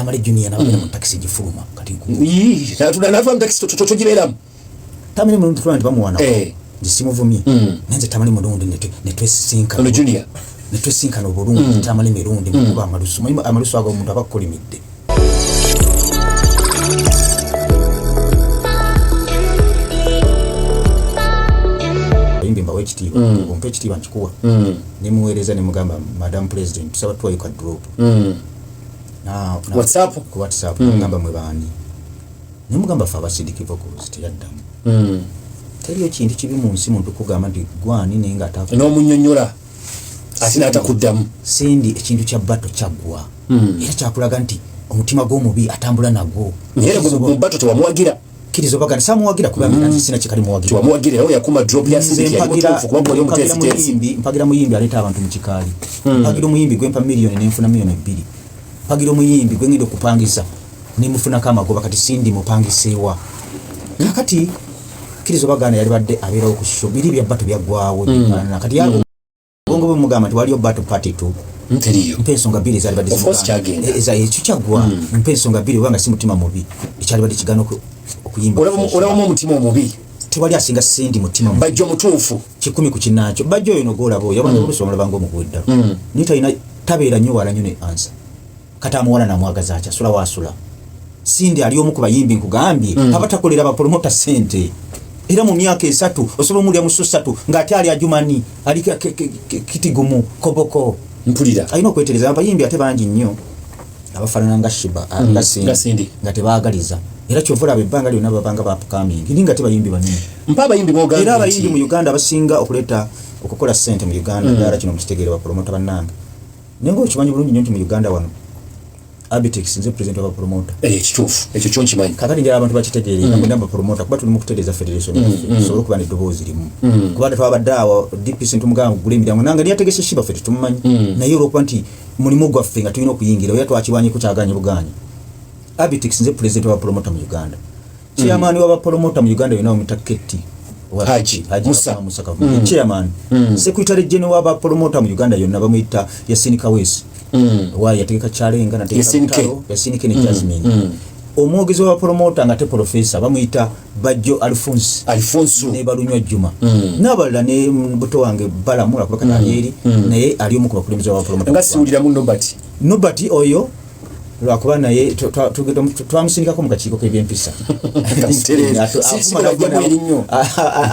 Tamale Junior n'abagenda mu taxi gifuluma kati tunanafa mu taxi togibeeramu Tamale mu muntu bamuwana ndisimuvumye nenze Tamale murundi netwesinka ono Junior netwesinka no bulungi Tamale mirundi mu kuba amalusu ago omuntu abakolimidde Mbimba wekitiibwa ompe ekitiibwa nkikuwa ne muweereza ne mugamba Madam President tusaba twayuka drop WhatsApp ngamba mwe baani ne mugamba fa abasidiki vocals teyaddamu teriyo kintu kibi mu nsi muntu kugamba nti gwani nenga ataka n'omunnyonnyola ate n'atakuddamu Sindi ekintu kya bato kyaggwa era kyakulaga nti omutima gw'omubi atambula nagwo era mu bato tewamuwagira kirizo bagana samuwagira kuba mimi sina kikali muwagira tewamuwagira aho yakuma drop ya sindi ya mutufu kuba boli omutesi mpagira muyimbi aleta abantu mu kikali mpagira muyimbi gwempa milioni nenfuna milioni 2 mpagira muyimbi gwengido kupangisa nimufuna kama goba kati sindi mupangisewa kakati kirizo bagana yali badde abera okushobiri bya bato byagwawo kati yabo bongo mugamba twali obato party 2 nteriyo mpensonga bili zali badde of course kyagenda eza ekyagwa mpensonga bili wanga si mutima mubi ikyali badde kigano okuyimba olamu omutima omubi tewali asinga sindi mutima bajjo mutuufu 10 ku kinaacho bajjo eno gola bo yabanga olusoma labango omugwedda nita ina tabeera nnyo wala nnyo ne answer kata amuwana na mwagaza acha sula wasula sindi ali omu ku bayimbi nkugambye abatakolera ba promoter sente era mu myaka 3 osobola muri amuso 3 ngati ali ajumani ali kitigumu koboko mpulira ayino kwetereza abayimbi ate bangi nnyo abafanana nga Shiba nga Sindi ngate baagaliza era kyovula bebanga lyonna babanga ba upcoming ndinga te bayimbi banene mpa bayimbi boga era bayimbi mu Uganda basinga okuleta okukola sente mu Uganda dara kino mukitegere ba promoter bananga nengo kimanyi bulungi nnyo mu Uganda wano Abitex nze president wa promoter kituufu ekyo kyonki manyi kakati njala abantu bakitegeere namba promoter kuba tuli mu kutereeza federation so kuba ne dobozi limu kuba twabaddawo DPC ntumugamba gule emiryango nanga lyategese Shiba fete tumumanyi naye olwokuba nti mulimu gwaffe nga tulina okuyingira oya twakibanye ku kyaganye buganyi Abitex nze president wa promoter mu Uganda chairman wa promoter mu Uganda yona omutaketi Haji Musa chairman secretary general wa promoter mu Uganda yona bamuyita Yasini Kawesi wali yategeka chalenga na Yasinike ne Jasmine omwogezi wa promoter ngate professor bamuyita Bajjo Alfonso ne balunywa Juma nabalala ne buto wange balamula kuba kanayeri naye ali omu ku bakulembeze wa promoter ngasiwulira mu Nobati oyo lwakuba naye twamusindikako mu kakiiko k'ebyempisa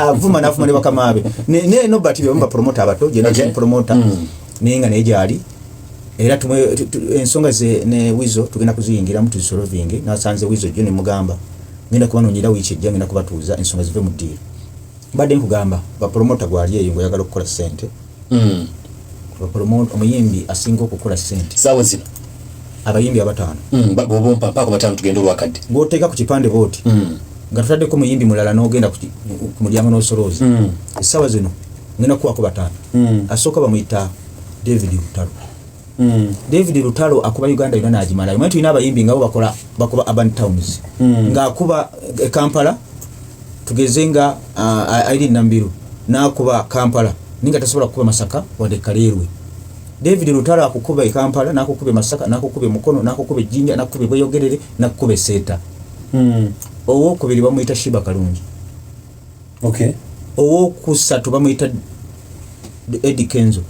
avuma n'afuma ne bakamabe ne Nobati bemba promoter abato gye naye promoter nenga naye gyali era tumwe ensonga ze ne Wizo tugenda kuziyingira mu tusolving nasanze Wizo jone mugamba ngenda kubanonyera wichi ejja ngenda kubatuuza ensonga zive mu deal badde nkugamba ba promoter gwali eyo ngoyagala okukola sente ba promoter omuyimbi asinga okukola sente sawa zino abayimbi abatano bagobompa pako batano tugenda olwakadde ngoteka ku kipande boti nga tutadde ko muyimbi mulala n'ogenda ku mulyango n'osolozi sawa zino ngenda kuwako batano asooka bamuyita David Lutalo David Lutalo akuba Uganda yona najimala yomwe tulina abayimbi ngabo bakoba urban towns nga akuba Kampala tugezenga aili nambiru na akuba Kampala ninga tasobola kuba Masaka wade Kalerwe David Lutalo akukuba Kampala na akukuba Masaka na akukuba Mukono na akukuba Jinja na akukuba Boyogerere na akukuba Seta owo kubiri bamuyita Shiba Kalungi owo kusatu bamuyita Eddie Kenzo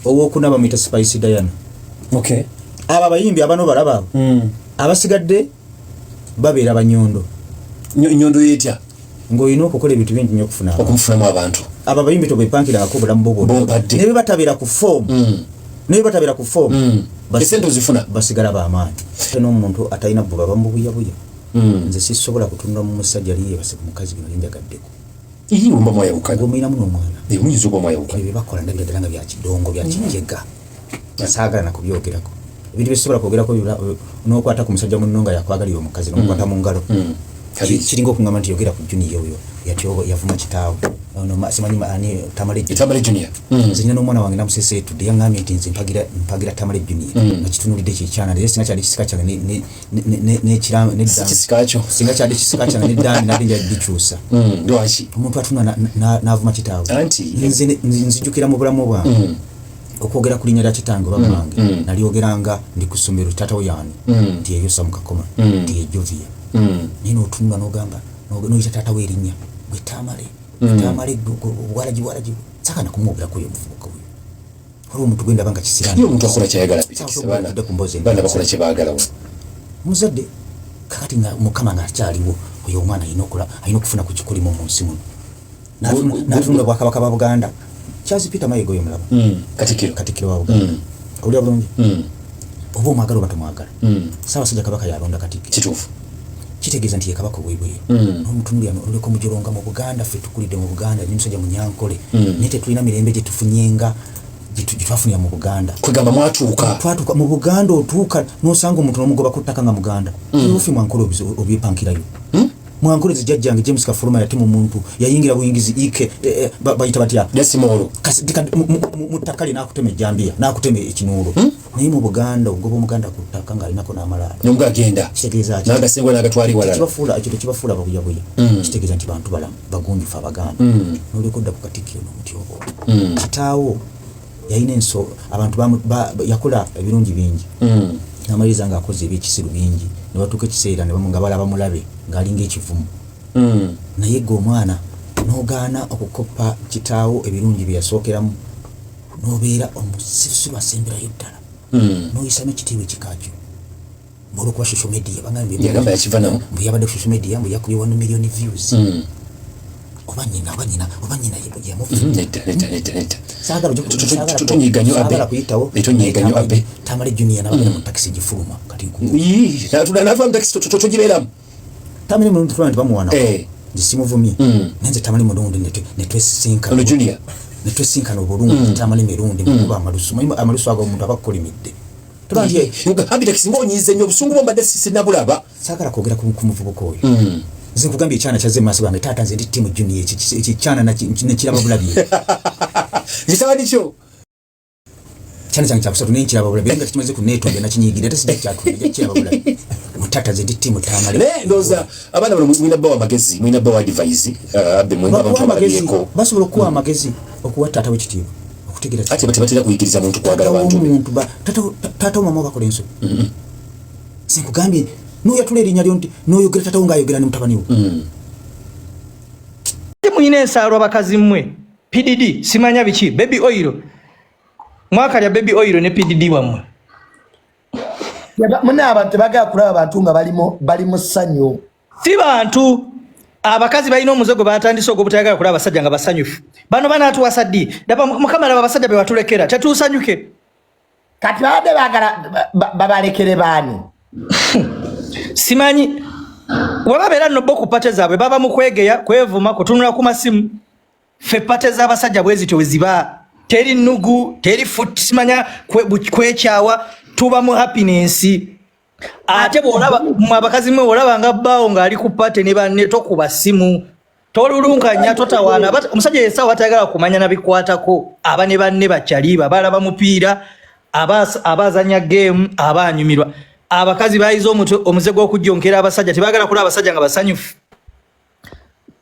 owo kunaba mita Spice Diana aba bayimbi abano balaba abasigadde babeera banyondo nyondo yetya ngoyino okukola ebintu bingi nnyo okufuna abantu aba bayimbi to bepankira akobula mbogo nebe batabira ku form esente zifuna basigala ba amaanyi no omuntu atalina bbuba bamubuya nze sisobola kutunula mu musajja liye basiku mukazi bino linjagaddeko umba moya ukana ngomina muno mwana muyizo bo moya ukana bibe bakola ndabiranga bya kidongo bya kijega basagala nakubyogerako ebintu bisobola kwogerako n'okwata ku musajja munonga yakwagalira omukazi n'okwata mu ngalo kiringo kungamba nti yogera ku junior oyo yatyo yavuma kitaawe no simanyi ani Tamale Junior nzinya n'omwana wange namusese tudde yangamye nti nzi mpagira Tamale Junior nakitunulidde kikyana naye singa kyali kisika kyange ne kirame ne kisikacho singa kyali kisika kyange ne dani nadinja dikyusa lwaki omuntu atuna n'avuma kitaawe anti nzijukira mu bulamu bwange okwogera ku linnya lya kitange bamange nalyogeranga ndi ku ssomero tata we yani nti eyo Samukakoma nti ejovia nino otunula n'ogamba noyita tata we erinnya gwe Tamale walaji saka nakumwogera ku omuvubuka we olwo omuntu gwenda banga kisirani yo omuntu akola kyayagala bana bakola kye baagala muzadde kakati nga mukama nga akyaliwo oyo omwana ayina okufuna ku kikolimo mu nsi muno n'atunula bwakabaka ba Buganda Charles Peter Mayiga oyo mulaba katikiro wa Buganda olya bulungi oba omwagala oba tomwagala Ssaabasajja Kabaka yalonda katikiro kituufu kitegeeza nti ye kabaka obwebweyo n'omutunuli oleko mujironga mu Buganda ffe tukulidde mu Buganda n'emusajja Munyankole naye tetulina mirembe gye tufunyenga gitwafunira mu Buganda kwegamba mwatuuka mu Buganda otuuka n'osanga omuntu n'omugoba ku ttaka nga Muganda ofi Mwankole obyepankirayo Mwankole zijjajjange James Kafuluma yatimu omuntu yayingira buyingizi ike bayita batya desimolo mu ttaka li n'akutema ejjambiya n'akutema ekinuulo naye mu Buganda ogoba Omuganda ku ttaka ng'alinako n'amalaalo n'omuga agenda kitegeeza n'agasengwa n'agatwali walala kibafuula babuyabuya kitegeeza nti bantu balamu bagunjufu Abaganda n'oliko dda ku Katikkiro n'omuti obwo kitaawo yayina abantu yakola ebirungi bingi n'amaliriza ng'akoze ebyekisiru bingi ne batuuka ekiseera nga balaba mulabe ng'alinga ekivumu naye gwe omwana n'ogaana okukoppa kitaawo ebirungi bye yasookeramu n'obeera omusirusiru asemberayo ddala n'oyisamu ekitiibwa ekikakyo olw'okuba social media bwe yabadde ku social media mbwe yakubye 1 million views oba nyina tutonyiganyo abe Tamale Junior n'abagenda mu taxi gifuluma kati naava mu taxi togibeeramu Tamale mu muntu bamuwana nzisimuvumye nenze Tamale mulungi netwesinkana Junior netwesinkana obulungi Tamale mirundi mukuba amalusu ago omuntu abakolimidde tugambi taxi ng'onyiize nnyo obusungu bombadde sinabulaba saagala kwogera ku muvubuka oyo nze nkugambye ekyana kyaze mu maaso gange taata nze ndi ttiimu Junior ekyana nekiraba bulabye kitawani kyo kyana kyange kyakusatu naye nkiraba bulabye nga kimaze kuneetonda nakinyiigire ate sijja kyatulira kiraba bulabye mutata nze ndi ttiimu Tamale naye ndowooza abaana bano mwina bbawa amagezi mwina bbawa advice abe mwina abantu abalabyeko basobola okuwa amagezi okuwa taata w'ekitiibwa okutegeera ate batera kuyigiriza muntu kwagala bantu taata omama bakola ensobi nze nkugambye n'oyatula erinnya lyo nti n'oyogera taata wo ng'ayogera ne mutabani we muyina ensaalo abakazi mmwe PDD simanya biki baby oil mwakalya baby oil ne PDD wammwe muna abantu bagala kulaba abantu nga bali mu ssanyu si bantu abakazi balina omuze gwe batandise ogw'obutayagala kulaba abasajja nga basanyufu bano banaatuwasa ddi daba mukama laba abasajja be batulekera tetuusanyuke kati babadde bagala babalekere baani simanyi wababeera nno bo ku pate zaabwe baba mu kwegeya kwevuma kutunula ku masimu ffe pate z'abasajja bwe zityo we ziba teri nnugu teri futi simanya kwekyawa tuba mu happiness ate bw'olaba mu abakazi mwe olaba nga bbaawo ng'ali ku pate ne banne tokuba simu tolulunkanya totawaana omusajja yesaawa atayagala kumanya nabikwatako aba ne banne bakyaliba balaba mupiira abazanya game abanyumirwa abakazi bayize omuze gw'okujjonkera abasajja tebagala kulaba abasajja nga basanyufu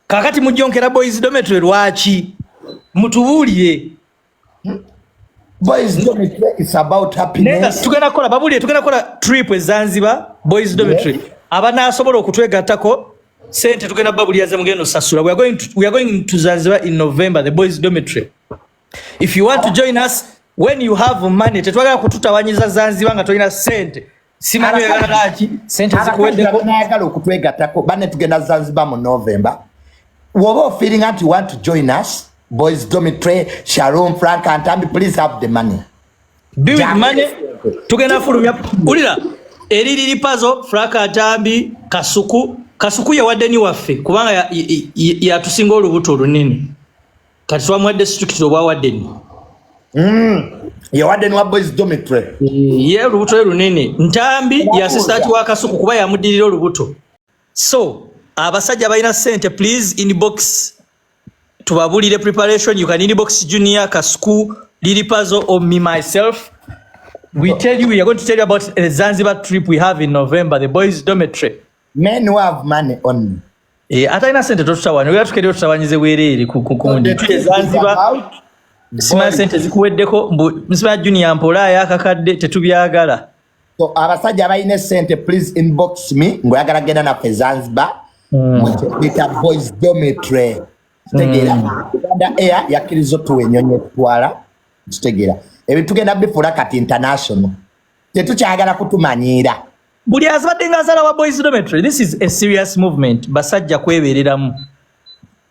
kakati mujjonkera boys dormitory lwaki mutubuulire boys dormitory is about happiness tugenda kola trip Zanzibar boys dormitory abanaasobola okutwegattako sente tugenda babuliyaze mugendo sasula we are going to Zanzibar in November the boys dormitory if you want to join us when you have money tetwagala kututawanyiza Zanzibar nga tolina sente simanyi yagalaki sente zikuweddeko nayagala okutwegattako banne tugenda Zanzibar mu November woba feeling that you want to join us boys dormitory Sharon Frank and Tambi please have the money be with money tugenda fulumya ulira eriri pazo Frank Atambi kasuku yawadde ni waffe kubanga yatusinga olubuto olunene kati twamuwadde district obwawadde ni yawadde ni wa boys dormitory ye olubuto lunene Ntambi ya assistant wa kasuku kuba yamudirira olubuto so abasajja balina sente please inbox tubabulire preparation you can inbox Junior Kasuku Lily Puzzle or me myself we are going to tell you about the Zanzibar trip we have in November the boys dormitory men who have money only ataina sente totutawanya oya tukedde tutawanyirize weereere ku Zanzibar Sima sente zikuweddeko Msima Junior Mpola yakakadde tetubyagala. So abasajja abayina sente please inbox me ngoyagala genda na Zanzibar. Mukita boys dormitory. Tegera. Uganda Air yakirizo tuwe nyonye twala. Tegera. Ebitugenda bifula kati international. Tetukyagala kutumanyira. Buli azabadde ngazala wa boys dormitory. This is a serious movement. Basajja kwebereramu.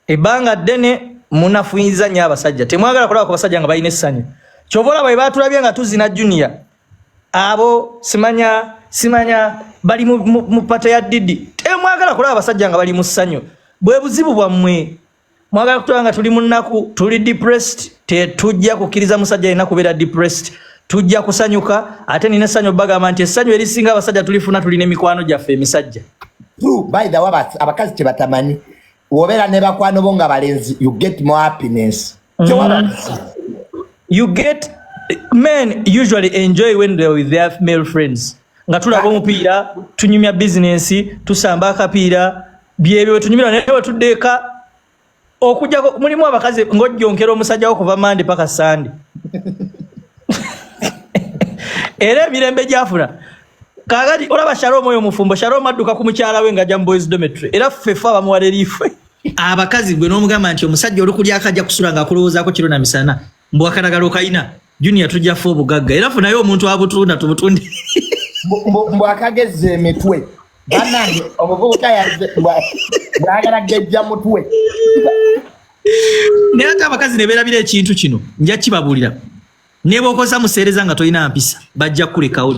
Ebanga ddene munafuyiza nnyo abasajja. Temwagala kulaba ku basajja nga balina essanyu. Kyobola bwe batulabye nga tuzina Junior. Abo simanya bali mu pata ya Didi. Temwagala kulaba abasajja nga bali mu ssanyu. Bwe buzibu bwammwe. Mwagala kutulaba nga tuli mu nnaku, tuli depressed, tetujja kukkiriza musajja yenna kubeera depressed. Tujja kusanyuka ate nina essanyu bagamba nti essanyu erisinga abasajja tulifuna tulina emikwano gyaffe emisajja. True, by the way abakazi tebatamanyi. Wobera ne bakwano bonga balenzi you get more happiness. You get men usually enjoy when they're with their male friends. Nga tulaba omupiira tunyumya business tusamba akapiira byebyo tunyumira naye tuddeka okujja mulimu abakazi ng'ojjonkera omusajja okuva Monday paka Sunday. Era emirembe gyafuna kagati olaba Shalom oyo mufumbo Shalom adduka ku mukyala we ng'ajja mu boys dormitory era ffefa bamuwala eriife abakazi gwe n'omugamba nti omusajja olukuli akajja kusula ng'akulowoozaako kiro na misana mbu akalagala okayina Junior tujja ffe obugagga era funayo omuntu abutunda tubutundi mbu akagezza emitwe banange omuvubuka yazze bwagala gejja mutwe naye ate abakazi ne beerabira ekintu kino nja kibabuulira ne bw'okozesa museereza nga tolina mpisa bajja kulekawo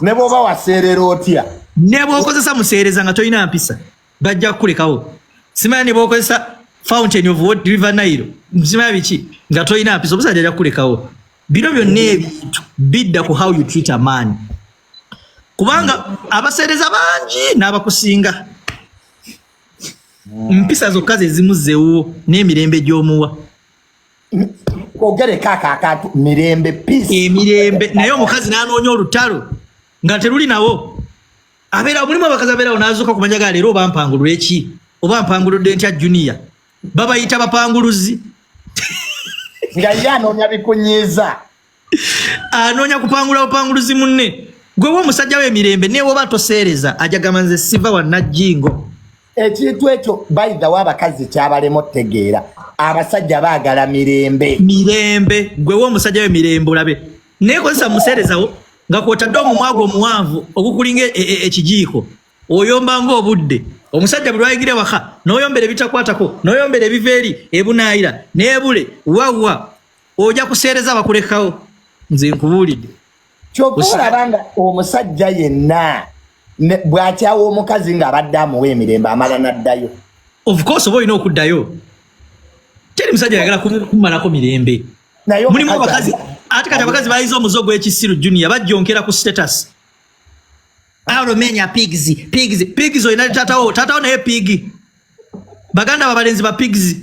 ne bw'oba waseerera otya ne bw'okozesa museereza nga tolina mpisa bajja kulekawo simanya ne bw'okozesa fountain of river Nile simanya biki nga tolina mpisa omusajja ajja kulekawo bino byonna ebintu bidda ku how you treat a man kubanga abaseereza bangi n'abakusinga mpisa zokka ze zimuzzeewo n'emirembe gy'omuwa kogere kaka akantu mirembe peace emirembe naye omukazi n'anoonya olutalo nga teruli nawo abeera mulimu abakazi abeerawo n'azuuka ku manyaga leero oba mpangulula eki oba mpanguludde ntya Junior babayita bapanguluzi nga ye anoonya bikunyiiza anoonya kupangula bupanguluzi munne gwe omusajja w'emirembe naye woba toseereza ajagamba nze siva wannajjingo ekintu ekyo bayida w'abakazi kyabalema otegeera abasajja baagala mirembe gwe omusajja w'emirembe olabe naye kozesa museerezawo nga kwotadde omumwago omuwanvu ogukulinga ekijiiko oyomba ng'obudde omusajja bwe lwayigire waka n'oyombera ebitakwatako n'oyombera ebiva eri ebunaayira n'ebule wawa ojja kuseereza bakulekawo nze nkubuulidde kyokka olaba nga omusajja yenna bw'akyawa omukazi ng'abadde amuwa emirembe amala n'addayo of course oba olina okuddayo teri musajja ayagala kumalako mirembe mulimu abakazi ate kati abakazi bayiza omuzo gw'ekisiru Junior bajjonkera ku status alomenya pigs oyina tatawo naye pig baganda babalenzi ba pigs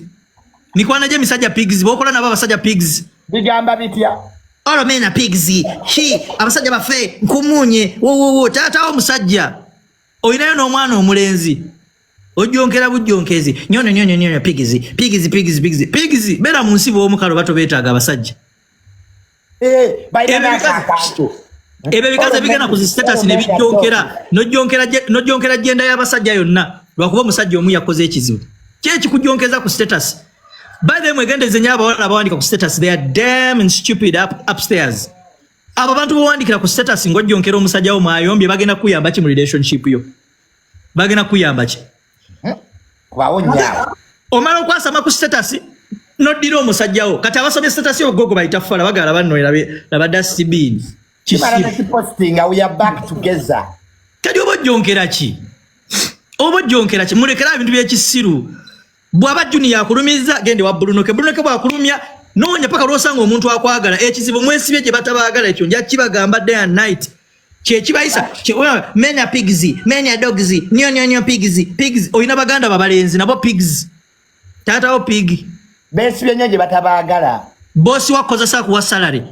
mikwana gye misajja pigs bokola nabo abasajja pigs bigamba bitya alomenya pigs abasajja bafe nkumunye wo tatawo musajja oyinayo n'omwana omulenzi ojjonkera bujjonkezi nyono pigs bera mu nsi bw'omukalo bato beetaaga abasajja ebyo bikaze bigenda ku status ne bijjonkera nojjonkera jenda y'abasajja yonna lwakuba omusajja omu yakoze ekizibu kyekikujjonkeza ku status by the way mwegendeze nnyo abawala abawandika ku status they are damn and stupid upstairs abo bantu bawandikira ku status ng'ojjonkera omusajja wo mwayombye bagenda kuyamba ki mu relationship yo bagenda kuyamba ki omala okwasama ku status noddira omusajjawo kati abasomye status yo gogo bayita fala bagala banno laba dustbin kati oba ojjonkera ki mulekera ebintu by'ekisiru bw'aba Junior akulumiza gende wa Brunoke bw'akulumya noonya paka lwosanga omuntu akwagala ekizibu mwesibye gye batabaagala ekyo nja kibagamba day and night kyekibayisa menya pigs menya dogs nyo pigs oyina baganda babalenzi nabo pigs taatawo pig besibye nnyo gye batabaagala bosi wakozesa kuwa salary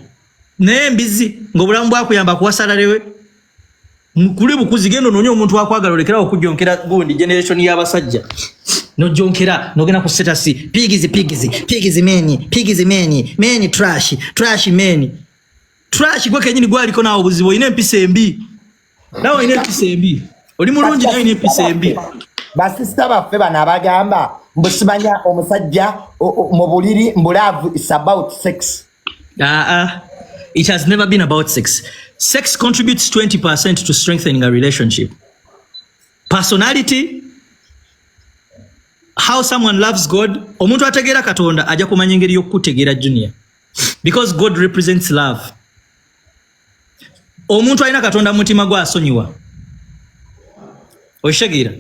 naye mbizi ng'obulamu bwakuyamba kuwa salary we kuli bukuzi gendo noonya omuntu akwagala olekerawo okujjonkera gundi generation y'abasajja no jonkera no gena ku status pigs meni trash meni trash gwe kenyini gwaliko nawo buzibu ine empisa embi nawo ine empisa embi oli mulungi nayo ine empisa embi basista baffe bana abagamba mbusimanya omusajja mu buliri mbulavu is about sex. It has never been about sex. Sex contributes 20% to strengthening a relationship. Personality, how someone loves God, omuntu ategera Katonda aja kumanya engeri y'okutegeera Junior, because God represents love. Omuntu alina Katonda mutima gwa asonyiwa oshagira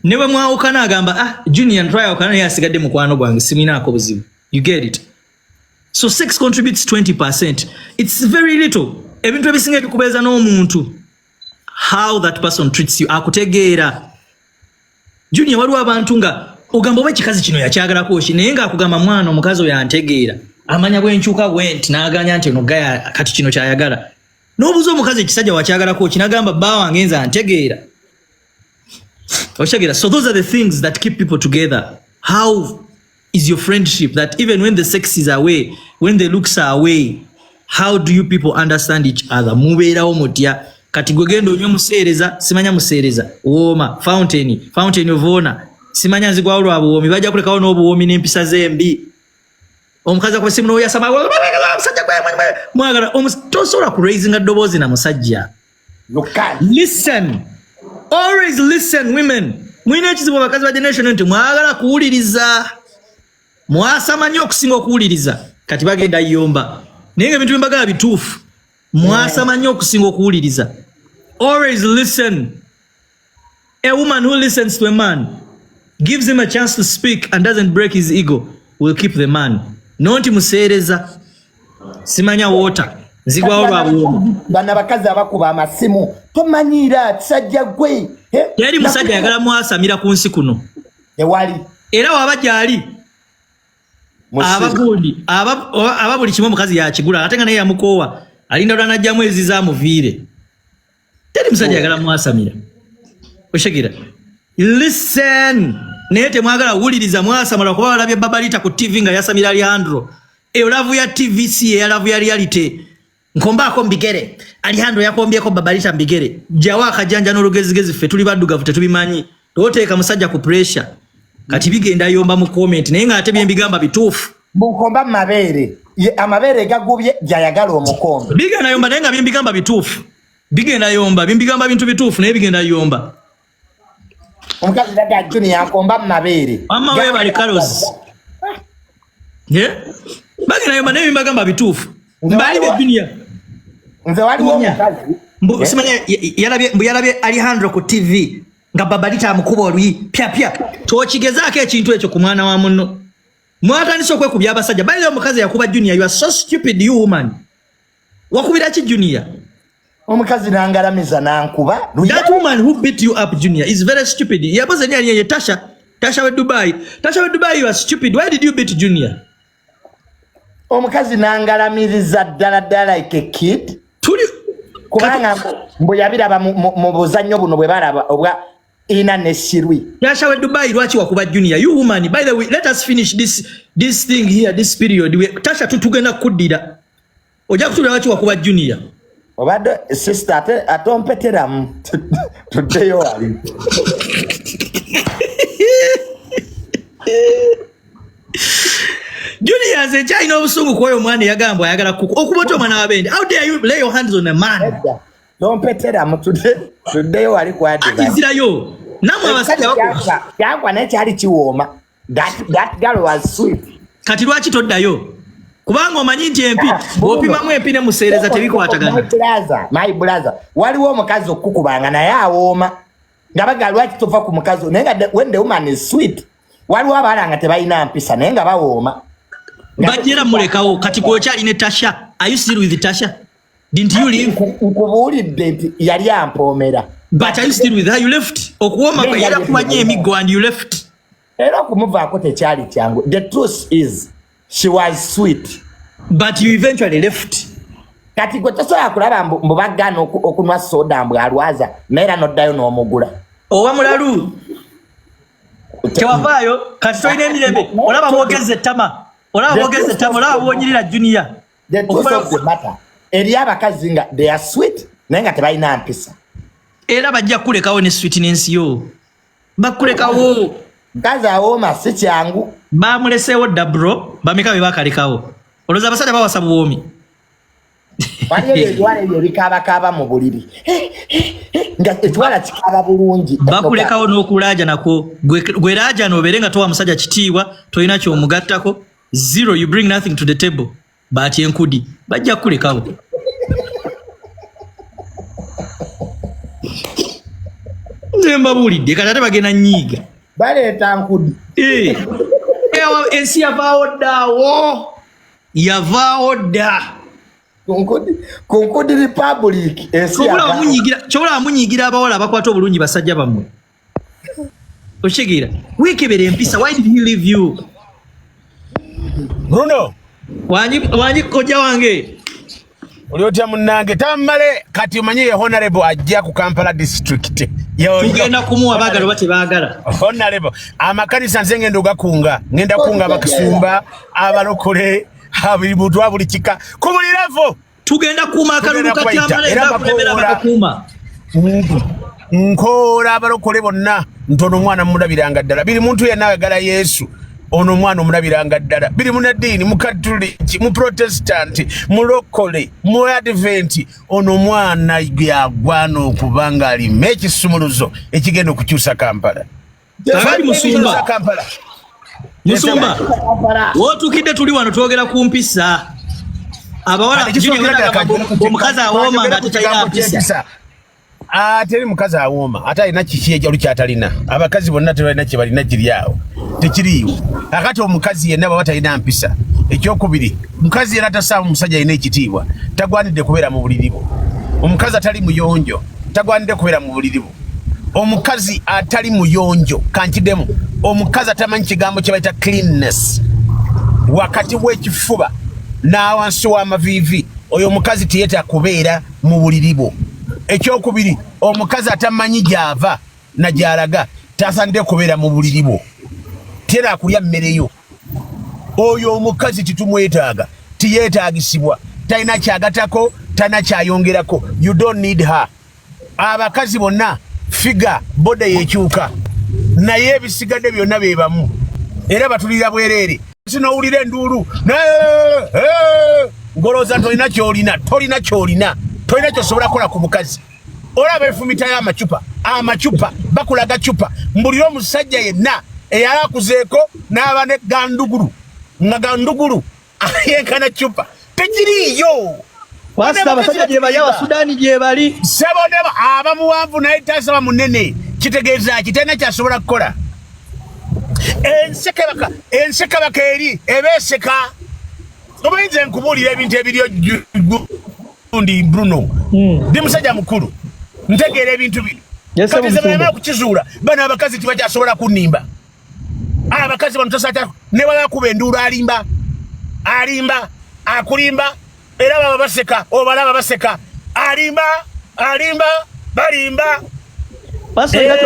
newe mwawukana agamba Junior ntwaya okana yasigadde mukwano gwange siminaako buzibu. You get it? So sex contributes 20%. It's very little. Ebintu ebisinga bikubeeza n'omuntu, how that person treats you akutegeera. Junior waliwo abantu nga ogamba oba ekikazi kino yakyagalako ki naye nga akugamba mwana omukazi oyo antegeera amanya bwenkyuka bwenti n'aganya nti ono gaya kati kino kyayagala n'obuuza omukazi ekisajja wakyagalako ki n'agamba bba wange nze antegeera. Oshagira. So those are the things that keep people together. How is your friendship that even when the sex is away, when the looks are away, how do you people understand each other? Mubeerawo mutya kati gwe genda onywa museereza simanya museereza wooma fountain of honor simanya nzigwawo lwa buwoomi bajja kulekawo n'obuwoomi n'empisa zembi. Omukazi akwa simu n'oyasama musajja mwagala tosobola ku raisinga ddoboozi na musajja. Listen, always listen women. Mwina ekizibu abakazi ba generation nti mwagala kuwuliriza, mwasama nnyo okusinga okuwuliriza. Kati bagenda yomba naye nga ebintu byembagala bituufu mwasama nnyo okusinga okuwuliriza. Always listen. A woman who listens to a man, gives him a chance to speak and doesn't break his ego, will keep the man. Nonti museereza simanya wota nzigwawo lwa buwoomi. Bana bakazi abakuba amasimu tomanyira kisajja gwe yali musajja yagala mwasamira ku nsi kuno ewali era waba gyali abagundi aba buli kimu omukazi yakigula ate nga naye yamukoowa alinda lwa najjamu ezizamuviire. Teri musajja yagala mwasamira oshagira. Listen, naye temwagala wuliriza mwasamira kuba walabye Babalita ku TV nga yasamira Alejandro. Olavu ya TVC eyalavu ya reality nkombaako mbigere Alejandro yakombyeko Babalita mbigere jawa akajanja n'olugezigezi ffe tuli baddugavu tetubimanyi toteeka musajja ku pressure kati bigenda yomba mu comment naye nga ate byembigamba bituufu mbukomba mabeere amabeere gagubye jayagala omukombe bigenda yomba naye nga byembigamba bituufu bigenda yomba byembigamba bintu bituufu naye bigenda yomba. Omukazi daga Junior akomba mabeere mama we bali Carlos bagenda yomba naye byembagamba bituufu mbali be Junior nze waliwo omukazi simanya yalabye Alejandro ku TV nga Babalita amukuba olwi pya tokigezaako ekintu ekyo ku mwana wa munno mwatandise okwekubya abasajja. Bali omukazi yakuba Junior. You are so stupid you woman. Wakubira ki Junior? Omukazi nangalamiza nankuba. That woman who beat you up Junior is very stupid. Yaboze ni aliye Tasha we Dubai. Tasha we Dubai, you are stupid. Why did you beat Junior? Omukazi nangalamiriza ddala like a kid. Kubanga mbu yabiraba mu buzannyo buno bwe balaba obwa ina nesirwi. Tasha we Dubai lwaki wakuba Junior? You woman, by the way, let us finish this thing here, this period. Tasha tutugenda kuddira. Oja kutula lwaki wakuba Junior? Obadde sister atompeteramu tuddeyo wali. Junior ze china obusungu kwa oyo mwana yagamba ayagala kuku okubota omwana wabende. How dare you lay your hands on a man? Tompeteramu tuddeyo wali kwadi. Akizirayo namwe abasajja bakwa yakwa nekyali kiwooma. That girl was sweet. Kati lwaki toddayo? Kubanga omanyi nti empi opimamu empi ne museereza tebikwatagana. My brother waliwo omukazi okukubanga naye awooma nga baga lwaki tova ku mukazi naye nga when the woman is sweet waliwo abalanga tebalina mpisa naye nga bawooma bajjera mulekawo. Kati gwokyali ne Tasha. Are you still with Tasha? Didn't you leave? Nkubuulidde nti yali ampoomera. But are you still with her? You left. Okuwooma kwe era kumanye emiggo and you left. Era okumuvaako tekyali kyangu. The truth is she was sweet. But you eventually left. Kati gwe tosobola kulaba mbu baggaana okunwa soda mbu alwaza naye era noddayo n'omugula. Oba mulalu. Tewavayo kati toyina emirembe olaba bogeze tama olaba bonyirira junior. The truth of the matter eri abakazi nga they are sweet naye nga tebalina mpisa era bajja kulekawo ne sweetness yo bakulekawo mkazi awooma si kyangu bamuleseewo dda bro bameka be bakalekawo olowooza abasajja bawasa buwoomi waliyo ebitwala ebyo bikaabakaaba mu buliri nga etwala kikaaba bulungi bakulekawo n'okulaaja nako gwe laaja noobeere nga towa musajja kitiibwa tolina kyomugattako zero you bring nothing to the table baati enkudi bajja kulekawo nze mbabuulidde kati ate bagenda nyiiga baleeta nkudi ensi yavaawo ddaawo yavaawo dda ku nkudi republic ensi kyobola munyiigira abawala abakwata obulungi basajja bammwe okitegeera weekebera empisa why did he leave you Bruno wanyi kojja wange oliotya munnange tammale kati omanye ye honorable ajja ku Kampala district tugenda kumuwa baagala oba tebaagala honorable amakanisa nze ngenda ogakunga ngenda kunga abakisumba abalokole abiri muntu wa buli kika ku buli level tugenda kuuma akalulu katyamala era bakulembera bakakuuma nkoola abalokole bonna ntono omwana mumulabiranga ddala biri muntu yenna ayagala Yesu ono omwana omulabiranga ddala biri munaddiini mukatuliki muprotestanti mulokole mu adventi ono omwana gyagwana okubanga alima ekisumuluzo ekigenda okukyusa Kampala abali musumba wotukidde tuli wano twogera ku mpisa abawala omukazi awooma nga tetalina mpisa teri mukazi awooma ate alina kiki ejalu kyatalina abakazi bonna tebalina kye balina kiri awo tekiriiwo akati omukazi yenna baba talina mpisa ekyokubiri mukazi era tasaamu musajja alina ekitiibwa tagwanidde kubeera mu buliri bwo omukazi atali muyonjo tagwanidde kubeera mu buliri bwo omukazi atali muyonjo kankidemu omukazi atamanyi kigambo kye bayita cleanness wakati w'ekifuba n'awansi w'amaviivi oyo omukazi tiyeta kubeera mu buliri bwo ekyokubiri omukazi atamanyi gyava na gyalaga tasaanidde kubeera mu buliri bwo tera akulya mmereyo oyo omukazi titumwetaaga tiyeetaagisibwa talina kyagatako talina kyayongerako you don't need her abakazi bonna figa bode yekyuka naye ebisigadde byonna bebamu era batulira bwereere sinowulira enduulu ngolooza tolina kyolina kyosobola kukola ku mukazi olaba efumitayo amacupa bakulaga cupa mbulire omusajja yenna eyali akuzeeko n'aba ne gandugulu nga gandugulu ayenkana cupa tekiriiyo wasita abasajja gye bali abasudaani gye bali seboneba abamuwanvu naye tasaba munene kitegeeza kitena kyasobola kukola ensekabaka eri ebeeseka obayinza nkubuulira ebintu ebiryo ndi Bruno ndi musajja mukulu ntegeera ebintu bino kati zebalema okukizuula bano abakazi tibakyasobola kunimba abakazi bano tosata ne balakuba enduulu alimba akulimba era baba baseka obalaba baseka alimba balimba paso ina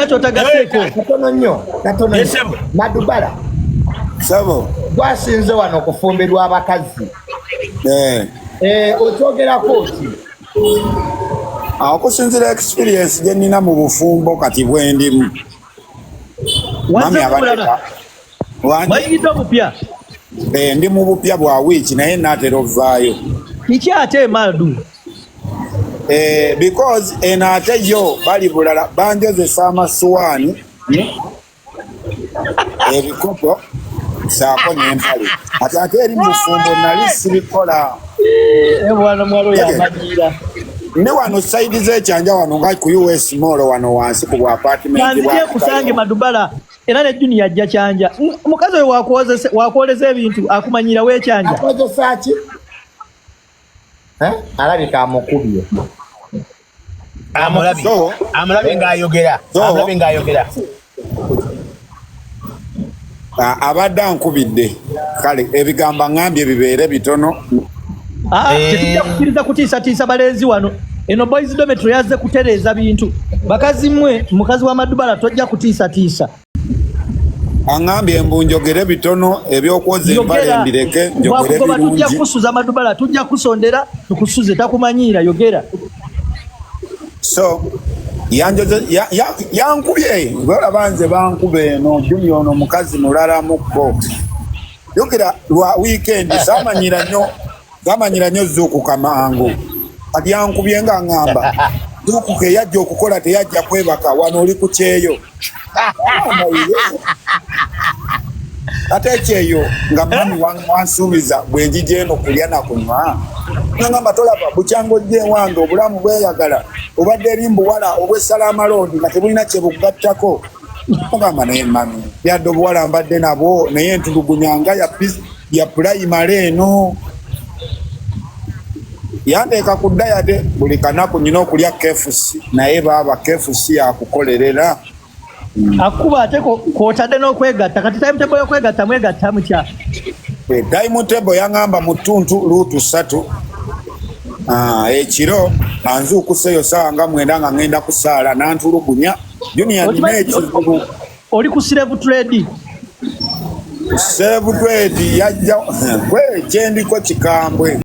kyotagaseeko katono nnyo Madubala sabo gwasinze wano okufumbirwa abakazi okyogerako ki okusinzira experience gye nnina mu bufumbo kati bwendimu wayigidde obupya ndi mu bupya bwa wiiki naye naatera ovaayo kiki ate Madu because eno ate yo bali bulala banjozesa amasuwaani ebikopo saako n'empale ate eri mu bufumbo nali sibikola ebwana mwalo yamanyiira ne wano saidi z'ekyanja wano nga ku US Mall wano wansi ku apartment bwa kusange Madubala era ne Junior ajja kyanja mukazi we wakwoleza ebintu akumanyira wekyanja akozesa ki alabika amukubye amulabe ng'ayogera abadde ankubidde kale ebigambo ngambye bibeere bitono tetujja kukkiriza kutiisatiisa balenzi wano eno boys dormitory yazze kutereza bintu bakazi mmwe mukazi wa Madubala tojja kutiisa angambye mbunjogere bitono ebyokwoza empale mbireke njogere birungi tujja kusuza Madubala tujja kusondera tukusuze takumanyira yogera so yankubye ngola banze bankube no junior ono mukazi mulala mukko yogera lwa weekend samanyira nnyo zuku kamangu ati yankubye nga ngamba zuku ke yajja okukola teyajja kwebaka wano oli ku kyeyo ate kyeyo nga mami wansuubiza bwenjija eno kulya nakunywa nangamba tolaba bukyango jje wange obulamu bweyagala obadde erimbuwala obw'essalama loodi nga tebulina kyebugattako ogamba naye mami yadde obuwala mbadde nabwo naye entulugunyanga ya pulayimale eno yanteeka ku dayate buli kanaku nyina okulya KFC naye baaba KFC yakukolerera akuba ate kwotadde n'okwegatta kati timetable y'okwegatta mwegatta mutya timetable yangamba mu ttuntu luutu 3 ekiro anzuukuseeyo saawa nga 9 nga ngenda kusaala nantulugunya junior nina ekizibu oli ku slave trade yajja kwe kyendiko kikambwe